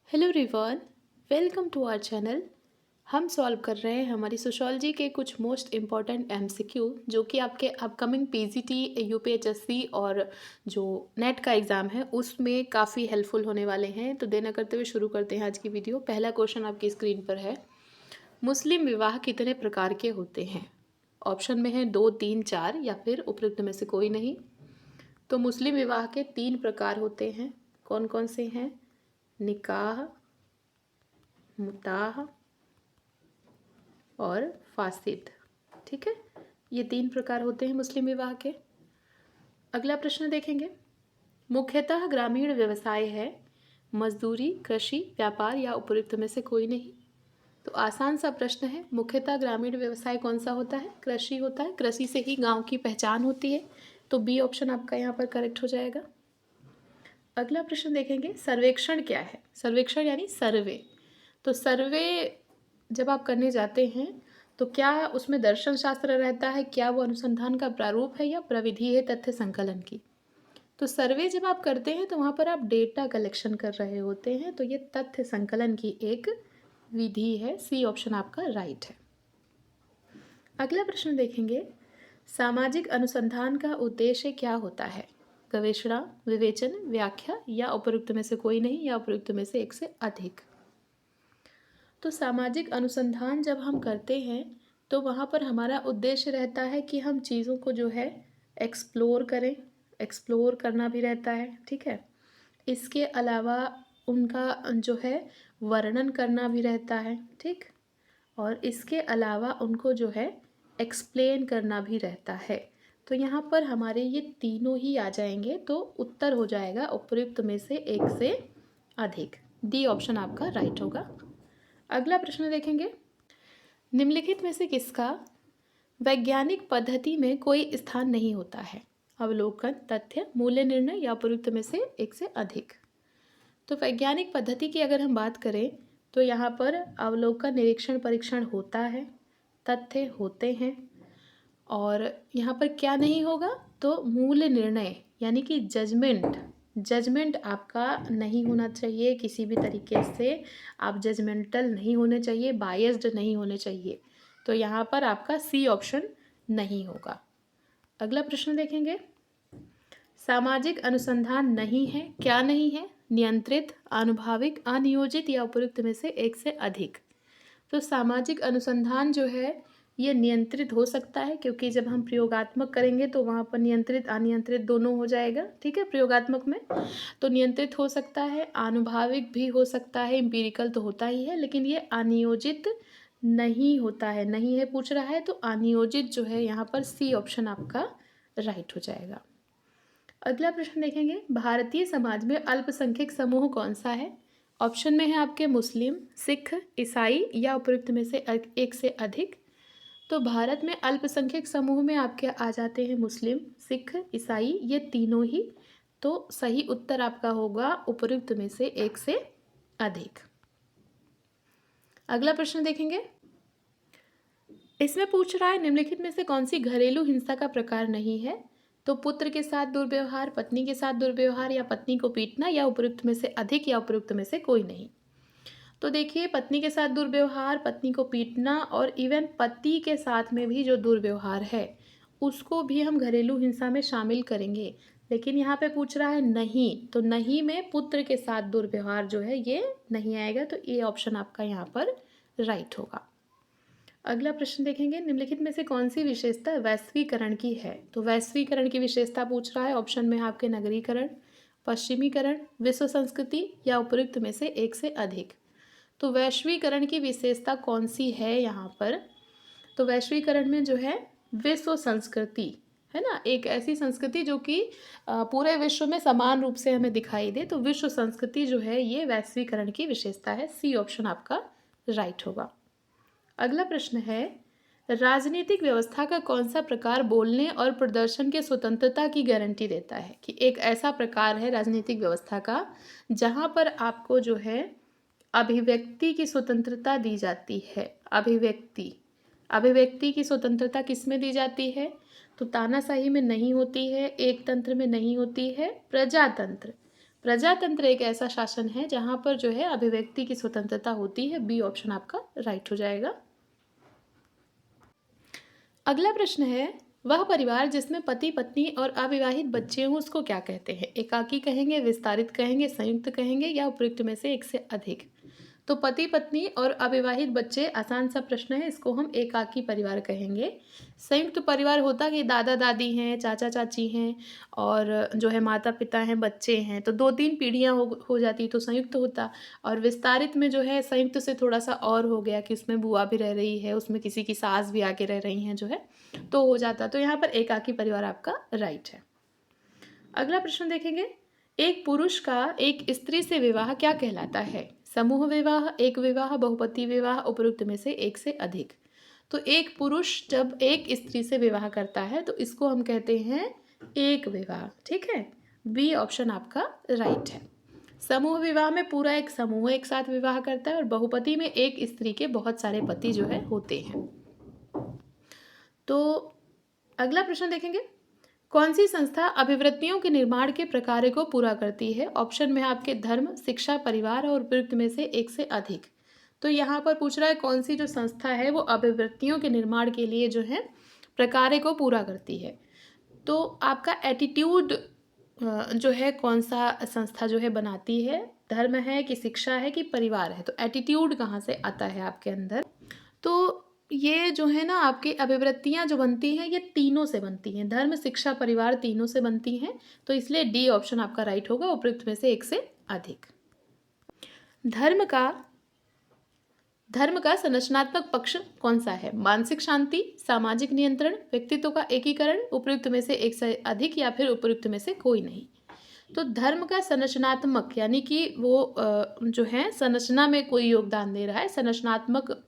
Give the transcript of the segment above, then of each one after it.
Hello everyone, welcome to our channel. हम solve कर रहे हैं हमारी सोशोलॉजी के कुछ मोस्ट इम्पॉर्टेंट एमसीक्यू जो कि आपके अपकमिंग पीजीटी, यूपीएचएससी और जो नेट का एग्ज़ाम है उसमें काफ़ी हेल्पफुल होने वाले हैं। तो देर न करते हुए शुरू करते हैं आज की वीडियो। पहला क्वेश्चन आपकी स्क्रीन पर है, मुस्लिम विवाह कितने प्रकार के होते हैं? ऑप्शन में है 2, 3, 4 या फिर उपयुक्त में से कोई नहीं। तो मुस्लिम विवाह के 3 प्रकार होते हैं। कौन कौन से हैं? निकाह, मुताह और फासिद। ठीक है, ये 3 प्रकार होते हैं मुस्लिम विवाह के। अगला प्रश्न देखेंगे, मुख्यतः ग्रामीण व्यवसाय है, मजदूरी, कृषि, व्यापार या उपयुक्त में से कोई नहीं। तो आसान सा प्रश्न है, मुख्यतः ग्रामीण व्यवसाय कौन सा होता है? कृषि होता है। कृषि से ही गांव की पहचान होती है, तो बी ऑप्शन आपका यहाँ पर करेक्ट हो जाएगा। अगला प्रश्न देखेंगे, सर्वेक्षण क्या है? सर्वेक्षण यानी सर्वे। तो सर्वे जब आप करने जाते हैं तो क्या उसमें दर्शन शास्त्र रहता है, क्या वो अनुसंधान का प्रारूप है या प्रविधि है तथ्य संकलन की? तो सर्वे जब आप करते हैं तो वहाँ पर आप डेटा कलेक्शन कर रहे होते हैं, तो ये तथ्य संकलन की एक विधि है। सी ऑप्शन आपका राइट है। अगला प्रश्न देखेंगे, सामाजिक अनुसंधान का उद्देश्य क्या होता है? गवेषणा, विवेचन, व्याख्या या उपयुक्त में से कोई नहीं या उपयुक्त में से एक से अधिक। तो सामाजिक अनुसंधान जब हम करते हैं तो वहाँ पर हमारा उद्देश्य रहता है कि हम चीज़ों को जो है एक्सप्लोर करें, एक्सप्लोर करना भी रहता है। ठीक है, इसके अलावा उनका जो है वर्णन करना भी रहता है। ठीक, और इसके अलावा उनको जो है एक्सप्लेन करना भी रहता है। तो यहाँ पर हमारे ये तीनों ही आ जाएंगे, तो उत्तर हो जाएगा उपयुक्त में से एक से अधिक। डी ऑप्शन आपका राइट होगा। अगला प्रश्न देखेंगे, निम्नलिखित में से किसका वैज्ञानिक पद्धति में कोई स्थान नहीं होता है? अवलोकन, तथ्य, मूल्य निर्णय या उपयुक्त में से एक से अधिक। तो वैज्ञानिक पद्धति की अगर हम बात करें तो यहाँ पर अवलोकन, निरीक्षण, परीक्षण होता है, तथ्य होते हैं, और यहाँ पर क्या नहीं होगा? तो मूल्य निर्णय यानी कि जजमेंट आपका नहीं होना चाहिए किसी भी तरीके से। आप जजमेंटल नहीं होने चाहिए, बायस्ड नहीं होने चाहिए। तो यहाँ पर आपका सी ऑप्शन नहीं होगा। अगला प्रश्न देखेंगे, सामाजिक अनुसंधान नहीं है, क्या नहीं है? नियंत्रित, आनुभाविक, अनियोजित या उपयुक्त में से एक से अधिक। तो सामाजिक अनुसंधान जो है ये नियंत्रित हो सकता है, क्योंकि जब हम प्रयोगात्मक करेंगे तो वहाँ पर नियंत्रित अनियंत्रित दोनों हो जाएगा। ठीक है, प्रयोगात्मक में तो नियंत्रित हो सकता है, आनुभाविक भी हो सकता है, एम्पिरिकल तो होता ही है, लेकिन ये अनियोजित नहीं होता है। नहीं है पूछ रहा है, तो अनियोजित जो है यहाँ पर सी ऑप्शन आपका राइट हो जाएगा। अगला प्रश्न देखेंगे, भारतीय समाज में अल्पसंख्यक समूह कौन सा है? ऑप्शन में है आपके मुस्लिम, सिख, ईसाई या उपयुक्त में से एक से अधिक। तो भारत में अल्पसंख्यक समूह में आपके आ जाते हैं मुस्लिम, सिख, ईसाई, ये तीनों ही। तो सही उत्तर आपका होगा उपयुक्त में से एक से अधिक। अगला प्रश्न देखेंगे, इसमें पूछ रहा है निम्नलिखित में से कौन सी घरेलू हिंसा का प्रकार नहीं है? तो पुत्र के साथ दुर्व्यवहार, पत्नी के साथ दुर्व्यवहार या पत्नी को पीटना या उपयुक्त में से अधिक या उपयुक्त में से कोई नहीं। तो देखिए, पत्नी के साथ दुर्व्यवहार, पत्नी को पीटना और इवन पति के साथ में भी जो दुर्व्यवहार है उसको भी हम घरेलू हिंसा में शामिल करेंगे। लेकिन यहाँ पे पूछ रहा है नहीं, तो नहीं में पुत्र के साथ दुर्व्यवहार जो है ये नहीं आएगा, तो ए ऑप्शन आपका यहाँ पर राइट होगा। अगला प्रश्न देखेंगे, निम्नलिखित में से कौन सी विशेषता वैश्वीकरण की है? तो वैश्वीकरण की विशेषता पूछ रहा है। ऑप्शन में है आपके नगरीकरण, पश्चिमीकरण, विश्व संस्कृति या उपयुक्त में से एक से अधिक। तो वैश्वीकरण की विशेषता कौन सी है यहाँ पर? तो वैश्वीकरण में जो है विश्व संस्कृति है ना, एक ऐसी संस्कृति जो कि पूरे विश्व में समान रूप से हमें दिखाई दे, तो विश्व संस्कृति जो है ये वैश्वीकरण की विशेषता है। सी ऑप्शन आपका राइट होगा। अगला प्रश्न है, राजनीतिक व्यवस्था का कौन सा प्रकार बोलने और प्रदर्शन के स्वतंत्रता की गारंटी देता है? कि एक ऐसा प्रकार है राजनीतिक व्यवस्था का जहाँ पर आपको जो है अभिव्यक्ति की स्वतंत्रता दी जाती है। अभिव्यक्ति की स्वतंत्रता किस में दी जाती है? तो तानाशाही में नहीं होती है, एक तंत्र में नहीं होती है, प्रजातंत्र प्रजातंत्र एक ऐसा शासन है जहां पर जो है अभिव्यक्ति की स्वतंत्रता होती है। बी ऑप्शन आपका राइट हो जाएगा। अगला प्रश्न है, वह परिवार जिसमें पति पत्नी और अविवाहित बच्चे हों उसको क्या कहते हैं? एकाकी कहेंगे, विस्तारित कहेंगे, संयुक्त कहेंगे या उपयुक्त में से एक से अधिक? तो पति पत्नी और अविवाहित बच्चे आसान सा प्रश्न है, इसको हम एकाकी परिवार कहेंगे। संयुक्त परिवार होता कि दादा दादी हैं, चाचा चाची हैं और जो है माता पिता हैं, बच्चे हैं, तो 2-3 पीढ़ियाँ हो जाती तो संयुक्त होता। और विस्तारित में जो है संयुक्त से थोड़ा सा और हो गया कि उसमें बुआ भी रह रही है, उसमें किसी की सास भी आके रह रही हैं जो है, तो हो जाता। तो यहाँ पर एकाकी परिवार आपका राइट है। अगला प्रश्न देखेंगे, एक पुरुष का एक स्त्री से विवाह क्या कहलाता है? समूह विवाह, एक विवाह, बहुपति विवाह, उपयुक्त में से एक से अधिक? तो एक पुरुष जब एक स्त्री से विवाह करता है तो इसको हम कहते हैं एक विवाह। ठीक है, बी ऑप्शन आपका राइट है। समूह विवाह में पूरा एक समूह एक साथ विवाह करता है और बहुपति में एक स्त्री के बहुत सारे पति जो है होते हैं। तो अगला प्रश्न देखेंगे, कौन सी संस्था अभिवृत्तियों के निर्माण के प्रकार्य को पूरा करती है? ऑप्शन में आपके धर्म, शिक्षा, परिवार और उपयुक्त में से एक से अधिक। तो यहाँ पर पूछ रहा है कौन सी जो संस्था है वो अभिवृत्तियों के निर्माण के लिए जो है प्रकार्य को पूरा करती है। तो आपका एटीट्यूड जो है कौन सा संस्था जो है बनाती है? धर्म है कि शिक्षा है कि परिवार है? तो एटीट्यूड कहाँ से आता है आपके अंदर? तो ये जो है ना आपकी अभिवृत्तियाँ जो बनती हैं ये तीनों से बनती हैं, धर्म, शिक्षा, परिवार तीनों से बनती हैं। तो इसलिए डी ऑप्शन आपका राइट होगा, उपयुक्त में से एक से अधिक। धर्म का संरचनात्मक पक्ष कौन सा है? मानसिक शांति, सामाजिक नियंत्रण, व्यक्तित्व का एकीकरण, उपयुक्त में से एक से अधिक या फिर उपयुक्त में से कोई नहीं। तो धर्म का संरचनात्मक यानी कि वो जो है संरचना में कोई योगदान दे रहा है, संरचनात्मक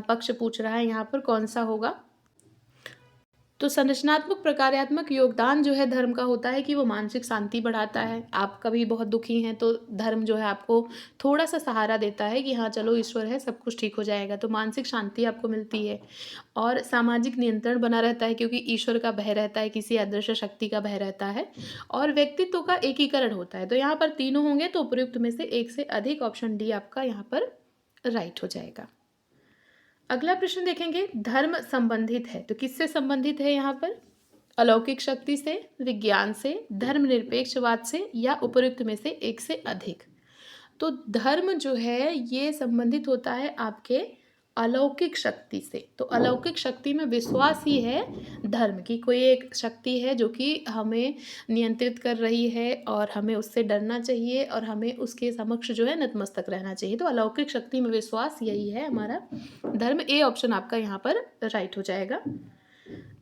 पक्ष पूछ रहा है यहाँ पर कौन सा होगा? तो संरचनात्मक प्रकार्यात्मक योगदान जो है धर्म का होता है कि वो मानसिक शांति बढ़ाता है। आप कभी बहुत दुखी हैं तो धर्म जो है आपको थोड़ा सा सहारा देता है कि हाँ चलो ईश्वर है, सब कुछ ठीक हो जाएगा, तो मानसिक शांति आपको मिलती है। और सामाजिक नियंत्रण बना रहता है क्योंकि ईश्वर का भय रहता है, किसी अदृश्य शक्ति का भय रहता है। और व्यक्तित्व का एकीकरण होता है। तो यहाँ पर तीनों होंगे तो उपयुक्त में से एक से अधिक, ऑप्शन डी आपका यहाँ पर राइट हो जाएगा। अगला प्रश्न देखेंगे, धर्म संबंधित है तो किससे संबंधित है? यहाँ पर अलौकिक शक्ति से, विज्ञान से, धर्मनिरपेक्षवाद से या उपयुक्त में से एक से अधिक? तो धर्म जो है ये संबंधित होता है आपके अलौकिक शक्ति से। तो अलौकिक शक्ति में विश्वास ही है धर्म की, कोई एक शक्ति है जो कि हमें नियंत्रित कर रही है और हमें उससे डरना चाहिए और हमें उसके समक्ष जो है नतमस्तक रहना चाहिए। तो अलौकिक शक्ति में विश्वास यही है हमारा धर्म। ए ऑप्शन आपका यहाँ पर राइट हो जाएगा।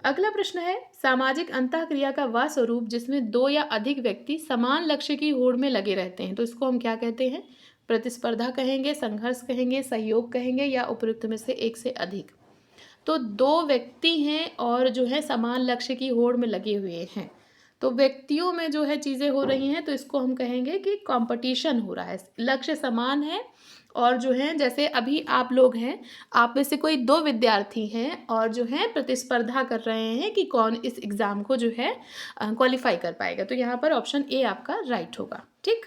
अगला प्रश्न है, सामाजिक अंतःक्रिया का वह स्वरूप जिसमें दो या अधिक व्यक्ति समान लक्ष्य की होड़ में लगे रहते हैं, तो इसको हम क्या कहते हैं? प्रतिस्पर्धा कहेंगे, संघर्ष कहेंगे, सहयोग कहेंगे या उपयुक्त में से एक से अधिक? तो दो व्यक्ति हैं और जो है समान लक्ष्य की होड़ में लगे हुए हैं, तो व्यक्तियों में जो है चीज़ें हो रही हैं तो इसको हम कहेंगे कि कंपटीशन हो रहा है, लक्ष्य समान है। और जो है जैसे अभी आप लोग हैं, आप में से कोई दो विद्यार्थी हैं और जो है प्रतिस्पर्धा कर रहे हैं कि कौन इस एग्ज़ाम को जो है क्वालिफाई कर पाएगा। तो यहाँ पर ऑप्शन ए आपका राइट होगा। ठीक,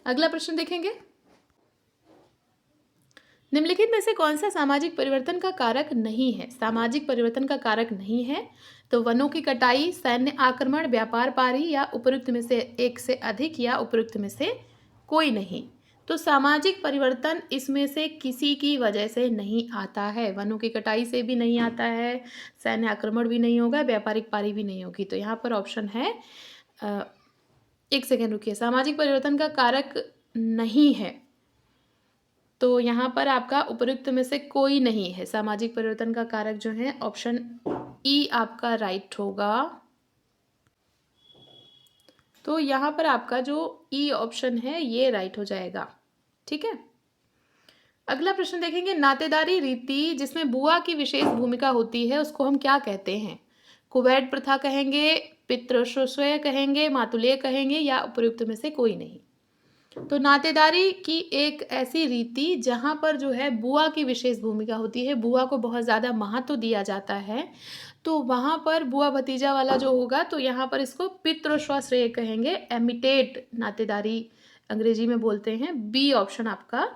अगला प्रश्न देखेंगे, निम्नलिखित में से कौन सा सामाजिक परिवर्तन का कारक नहीं है? सामाजिक परिवर्तन का कारक नहीं है तो वनों की कटाई, सैन्य आक्रमण, व्यापार पारी या उपयुक्त में से एक से अधिक या उपयुक्त में से कोई नहीं। तो सामाजिक परिवर्तन इसमें से किसी की वजह से नहीं आता है, वनों की कटाई से भी नहीं आता है, सैन्य आक्रमण भी नहीं होगा, व्यापारिक पारी भी नहीं होगी। तो यहाँ पर ऑप्शन है एक सेकेंड रुकिए, सामाजिक परिवर्तन का कारक नहीं है तो यहाँ पर आपका उपयुक्त में से कोई नहीं है। सामाजिक परिवर्तन का कारक जो है ऑप्शन ई आपका राइट होगा। तो यहाँ पर आपका जो ई ऑप्शन है ये राइट हो जाएगा। ठीक है, अगला प्रश्न देखेंगे, नातेदारी रीति जिसमें बुआ की विशेष भूमिका होती है उसको हम क्या कहते हैं? कुवैत प्रथा कहेंगे, पितृश्वय कहेंगे, मातुलेय कहेंगे या उपयुक्त में से कोई नहीं? तो नातेदारी की एक ऐसी रीति जहाँ पर जो है बुआ की विशेष भूमिका होती है, बुआ को बहुत ज़्यादा महत्व दिया जाता है। तो वहाँ पर बुआ भतीजा वाला जो होगा तो यहाँ पर इसको पितृस्वश्रेय कहेंगे, एमिटेट नातेदारी अंग्रेजी में बोलते हैं। बी ऑप्शन आपका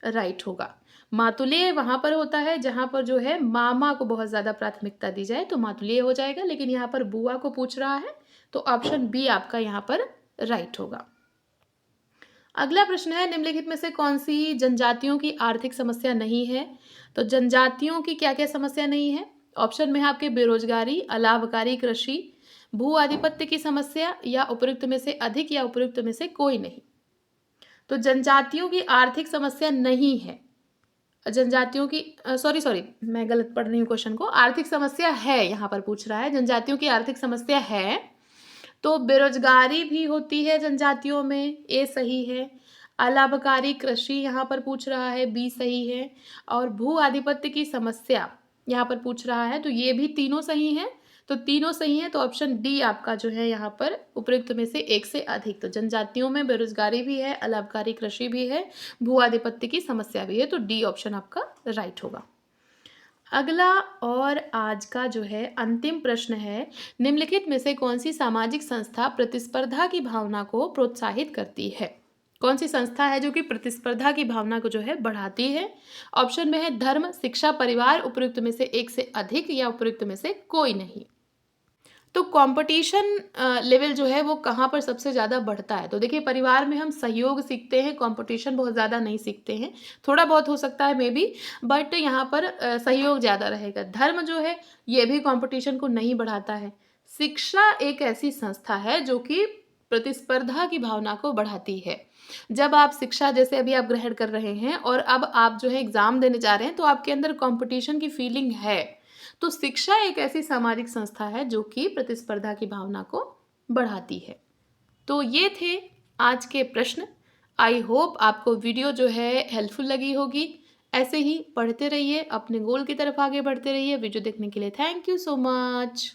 राइट होगा। मातुलेय वहाँ पर होता है जहाँ पर जो है मामा को बहुत ज़्यादा प्राथमिकता दी जाए तो मातुलेय हो जाएगा, लेकिन यहाँ पर बुआ को पूछ रहा है तो ऑप्शन बी आपका यहाँ पर राइट होगा। अगला प्रश्न है, निम्नलिखित में से कौन सी जनजातियों की आर्थिक समस्या नहीं है? तो जनजातियों की क्या क्या समस्या नहीं है? ऑप्शन में है आपके बेरोजगारी, अलाभकारी कृषि, भू आधिपत्य की समस्या, या उपयुक्त में से अधिक, या उपयुक्त में से कोई नहीं। तो जनजातियों की आर्थिक समस्या नहीं है। जनजातियों की सॉरी मैं गलत पढ़ रही हूँ क्वेश्चन को। आर्थिक समस्या है यहाँ पर पूछ रहा है, जनजातियों की आर्थिक समस्या है। तो बेरोजगारी भी होती है जनजातियों में, ए सही है। अलाभकारी कृषि यहाँ पर पूछ रहा है, बी सही है। और भू आधिपत्य की समस्या यहाँ पर पूछ रहा है, तो ये भी तीनों सही हैं। तो तीनों सही है, तो ऑप्शन डी आपका जो है यहाँ पर उपयुक्त में से एक से अधिक। तो जनजातियों में बेरोजगारी भी है, अलाभकारी कृषि भी है, भू आधिपत्य की समस्या भी है, तो डी ऑप्शन आपका राइट होगा। अगला और आज का जो है अंतिम प्रश्न है, निम्नलिखित में से कौन सी सामाजिक संस्था प्रतिस्पर्धा की भावना को प्रोत्साहित करती है? कौन सी संस्था है जो कि प्रतिस्पर्धा की भावना को जो है बढ़ाती है? ऑप्शन में है धर्म, शिक्षा, परिवार, उपयुक्त में से एक से अधिक, या उपयुक्त में से कोई नहीं। तो कंपटीशन लेवल जो है वो कहाँ पर सबसे ज़्यादा बढ़ता है? तो देखिए, परिवार में हम सहयोग सीखते हैं, कंपटीशन बहुत ज़्यादा नहीं सीखते हैं। थोड़ा बहुत हो सकता है मे बी, बट यहाँ पर सहयोग ज़्यादा रहेगा। धर्म जो है ये भी कंपटीशन को नहीं बढ़ाता है। शिक्षा एक ऐसी संस्था है जो कि प्रतिस्पर्धा की भावना को बढ़ाती है। जब आप शिक्षा जैसे अभी आप ग्रहण कर रहे हैं और अब आप जो है एग्ज़ाम देने जा रहे हैं, तो आपके अंदर कंपटीशन की फीलिंग है। तो शिक्षा एक ऐसी सामाजिक संस्था है जो कि प्रतिस्पर्धा की भावना को बढ़ाती है। तो ये थे आज के प्रश्न। आई होप आपको वीडियो जो है हेल्पफुल लगी होगी। ऐसे ही पढ़ते रहिए, अपने गोल की तरफ आगे बढ़ते रहिए। वीडियो देखने के लिए थैंक यू सो मच।